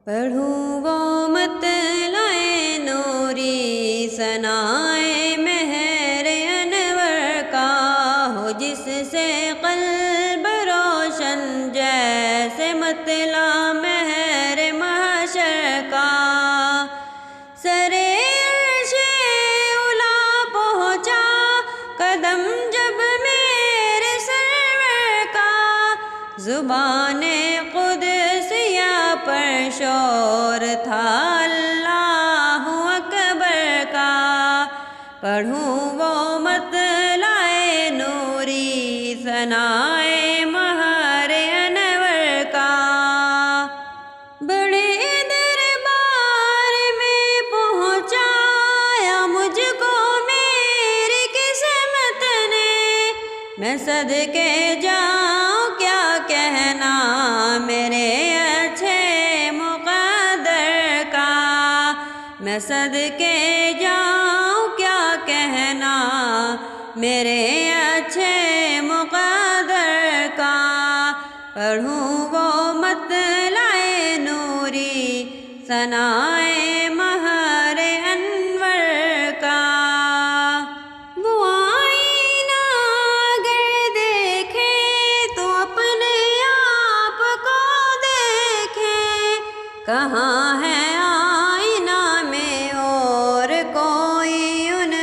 پڑھوں وہ مطلع نوری ثنائے مہر انور کا ہو، جس سے قلب روشن جیسے مطلع مہر محشر کا۔ سرے عرش اولی پہنچا قدم جب میرے سرور کا، زبان قدسیہ پر شور تھا اللہ اکبر کا۔ پڑھوں وہ مطلع نوری ثنائے مہر انور کا۔ بڑے دربار میں پہنچایا مجھ کو میری قسمت نے، میں صدقے جاؤں کیا کہنا میرے اچھے مقدر کا، میں صدقے جاؤں کیا کہنا میرے اچھے مقدر کا۔ پڑھوں وہ مطلع نوری ثنائے مہر انور کا۔ وہ آئینہ اگر دیکھے تو اپنے آپ کو دیکھے، کہاں ہے آئینہ میں اور کوئی ان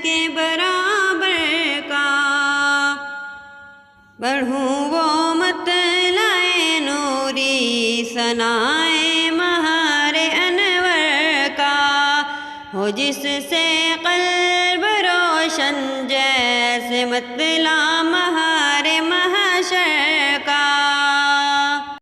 کے برابر کا۔ پڑھوں وہ مطلع نوری ثنائے مہر انور کا، ہو جس سے قلب روشن جیسے مطلع مہر